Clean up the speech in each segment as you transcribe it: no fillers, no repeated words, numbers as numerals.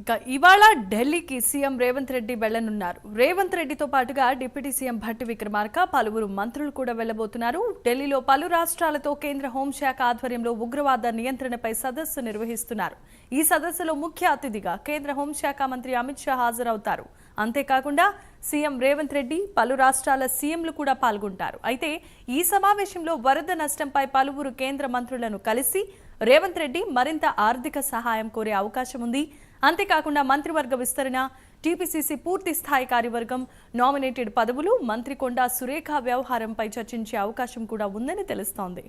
ఇక ఇవాళ ఢిల్లీకి సీఎం రేవంత్ రెడ్డి వెళ్లనున్నారు. రేవంత్ రెడ్డితో పాటుగా డిప్యూటీ సీఎం భట్టి విక్రమార్క, పలువురు మంత్రులు కూడా వెళ్లబోతున్నారు. ఢిల్లీలో పలు రాష్ట్రాలతో కేంద్ర హోంశాఖ ఆధ్వర్యంలో ఉగ్రవాద నియంత్రణపై సదస్సు నిర్వహిస్తున్నారు. ఈ సదస్సులో ముఖ్య అతిథిగా కేంద్ర హోంశాఖ మంత్రి అమిత్ షా హాజరవుతారు. అంతేకాకుండా సీఎం రేవంత్ రెడ్డి, పలు రాష్ట్రాల సీఎంలు కూడా పాల్గొంటారు. అయితే ఈ సమావేశంలో వరద నష్టంపై పలువురు కేంద్ర మంత్రులను కలిసి రేవంత్ రెడ్డి మరింత ఆర్థిక సహాయం కోరే అవకాశం ఉంది. అంతేకాకుండా మంత్రివర్గ విస్తరణ, టీపీసీసీ పూర్తి స్థాయి కార్యవర్గం, నామినేటెడ్ పదవులు, మంత్రి కొండా సురేఖ వ్యవహారంపై చర్చించే అవకాశం కూడా ఉందని తెలుస్తోంది.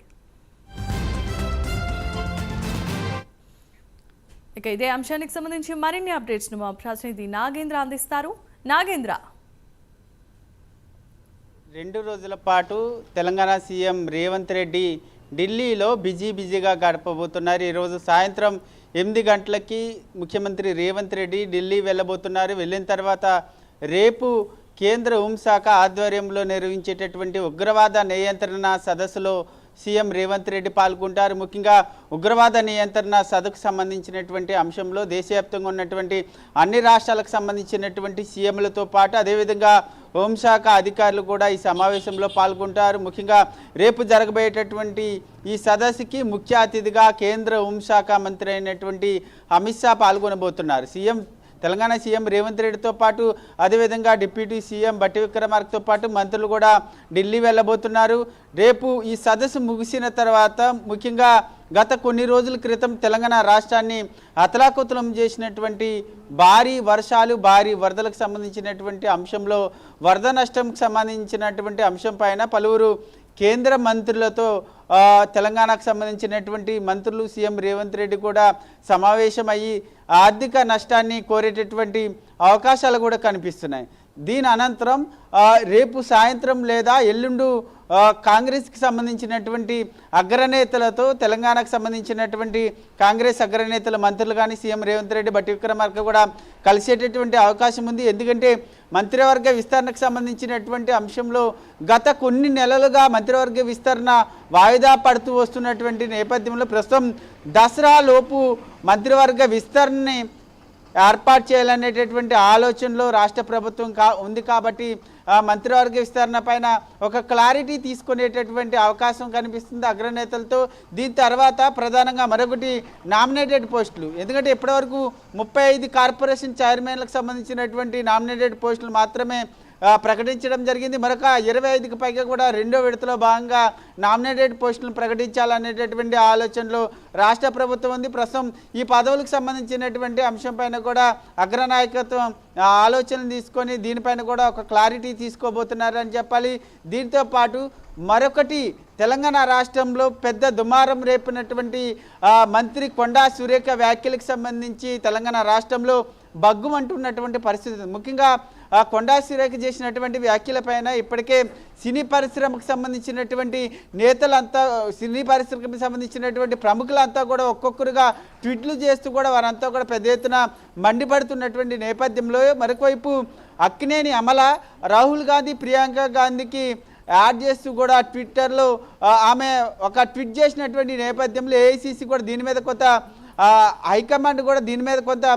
ఇక ఇదే అంశానికి సంబంధించి మరిన్ని అప్డేట్స్ ను మా ప్రతినిధి నాగేంద్ర అందిస్తారు. నాగేంద్ర, 2 రోజుల పాటు తెలంగాణ సీఎం రేవంత్ రెడ్డి ఢిల్లీలో బిజీగా గడపబోతున్నారు. ఈరోజు సాయంత్రం 8 గంటలకి ముఖ్యమంత్రి రేవంత్ రెడ్డి ఢిల్లీ వెళ్ళబోతున్నారు. వెళ్ళిన తర్వాత రేపు కేంద్ర హోంశాఖ ఆధ్వర్యంలో నిర్వహించేటటువంటి ఉగ్రవాద నియంత్రణ సదస్సులో సీఎం రేవంత్ రెడ్డి పాల్గొంటారు. ముఖ్యంగా ఉగ్రవాద నియంత్రణ సదస్సుకు సంబంధించినటువంటి అంశంలో దేశవ్యాప్తంగా ఉన్నటువంటి అన్ని రాష్ట్రాలకు సంబంధించినటువంటి సీఎంలతో పాటు అదేవిధంగా హోంశాఖ అధికారులు కూడా ఈ సమావేశంలో పాల్గొంటారు. ముఖ్యంగా రేపు జరగబోయేటటువంటి ఈ సదస్సుకి ముఖ్య అతిథిగా కేంద్ర హోంశాఖ మంత్రి అయినటువంటి అమిత్ షా పాల్గొనబోతున్నారు. తెలంగాణ సీఎం రేవంత్ రెడ్డితో పాటు అదేవిధంగా డిప్యూటీ సీఎం భట్టి విక్రమార్కతో పాటు మంత్రులు కూడా ఢిల్లీ వెళ్ళబోతున్నారు. రేపు ఈ సదస్సు ముగిసిన తర్వాత ముఖ్యంగా గత కొన్ని రోజుల క్రితం తెలంగాణ రాష్ట్రాన్ని అతలాకుతలం చేసినటువంటి భారీ వర్షాలు, భారీ వరదలకు సంబంధించినటువంటి అంశంలో వరద నష్టంకి సంబంధించినటువంటి అంశం పైన పలువురు కేంద్ర మంత్రులతో తెలంగాణకు సంబంధించినటువంటి మంత్రులు సీఎం రేవంత్ రెడ్డి కూడా సమావేశమయ్యి ఆర్థిక నష్టాన్ని కోరేటటువంటి అవకాశాలు కూడా కనిపిస్తున్నాయి. దీని అనంతరం రేపు సాయంత్రం లేదా ఎల్లుండు కాంగ్రెస్కి సంబంధించినటువంటి అగ్రనేతలతో తెలంగాణకు సంబంధించినటువంటి కాంగ్రెస్ అగ్రనేతల మంత్రులు కానీ సీఎం రేవంత్ రెడ్డి, భట్టి విక్రమార్క కూడా కలిసేటటువంటి అవకాశం ఉంది. ఎందుకంటే మంత్రివర్గ విస్తరణకు సంబంధించినటువంటి అంశంలో గత కొన్ని నెలలుగా మంత్రివర్గ విస్తరణ వాయిదా పడుతూ వస్తున్నటువంటి నేపథ్యంలో ప్రస్తుతం దసరా లోపు మంత్రివర్గ విస్తరణని ఏర్పాటు చేయాలనేటటువంటి ఆలోచనలో రాష్ట్ర ప్రభుత్వం ఉంది. కాబట్టి మంత్రివర్గ విస్తరణ పైన ఒక క్లారిటీ తీసుకునేటటువంటి అవకాశం కనిపిస్తుంది అగ్రనేతలతో. దీని తర్వాత ప్రధానంగా మరొకటి నామినేటెడ్ పోస్టులు. ఎందుకంటే ఇప్పటివరకు 35 కార్పొరేషన్ చైర్మన్లకు సంబంధించినటువంటి నామినేటెడ్ పోస్టులు మాత్రమే ప్రకటించడం జరిగింది. మరొక 25కి పైగా కూడా రెండో విడతలో భాగంగా నామినేటెడ్ పోస్టులను ప్రకటించాలనేటటువంటి ఆలోచనలో రాష్ట్ర ప్రభుత్వం ఉంది. ప్రస్తుతం ఈ పదవులకు సంబంధించినటువంటి అంశం పైన కూడా అగ్రనాయకత్వం ఆలోచనలు తీసుకొని దీనిపైన కూడా ఒక క్లారిటీ తీసుకోబోతున్నారని చెప్పాలి. దీంతో పాటు మరొకటి తెలంగాణ రాష్ట్రంలో పెద్ద దుమారం రేపినటువంటి మంత్రి కొండా సురేఖ వ్యాఖ్యలకు సంబంధించి తెలంగాణ రాష్ట్రంలో బగ్గుమంటున్నటువంటి పరిస్థితి. ముఖ్యంగా కొండా సురేఖ చేసినటువంటి వ్యాఖ్యలపైన ఇప్పటికే సినీ పరిశ్రమకు సంబంధించినటువంటి నేతలంతా, సినీ పరిశ్రమకు సంబంధించినటువంటి ప్రముఖులంతా కూడా ఒక్కొక్కరుగా ట్వీట్లు చేస్తూ కూడా వారంతా కూడా పెద్ద ఎత్తున మండిపడుతున్నటువంటి నేపథ్యంలో మరొకవైపు అక్కినేని అమల రాహుల్ గాంధీ, ప్రియాంక గాంధీకి యాడ్ చేస్తూ కూడా ట్విట్టర్లో ఆమె ఒక ట్వీట్ చేసినటువంటి నేపథ్యంలో ఏఐసీసీ కూడా దీని మీద కొంత హైకమాండ్ కూడా దీని మీద కొంత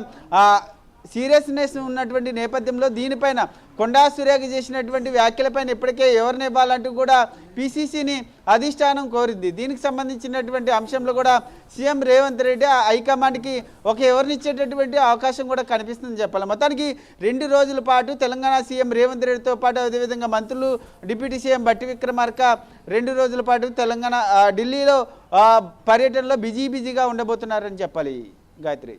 సీరియస్నెస్ ఉన్నటువంటి నేపథ్యంలో దీనిపైన కొండా సురేఖ చేసినటువంటి వ్యాఖ్యలపైన ఇప్పటికే ఎవరిని ఇవ్వాలంటూ కూడా పీసీసీని అధిష్టానం కోరింది. దీనికి సంబంధించినటువంటి అంశంలో కూడా సీఎం రేవంత్ రెడ్డి హైకమాండ్కి ఒక ఎవరినిచ్చేటటువంటి అవకాశం కూడా కనిపిస్తుందని చెప్పాలి. మొత్తానికి 2 రోజుల పాటు తెలంగాణ సీఎం రేవంత్ రెడ్డితో పాటు అదేవిధంగా మంత్రులు డిప్యూటీ సీఎం భట్టి విక్రమార్క 2 రోజుల పాటు తెలంగాణ ఢిల్లీలో పర్యటనలో బిజీగా ఉండబోతున్నారని చెప్పాలి. గాయత్రి.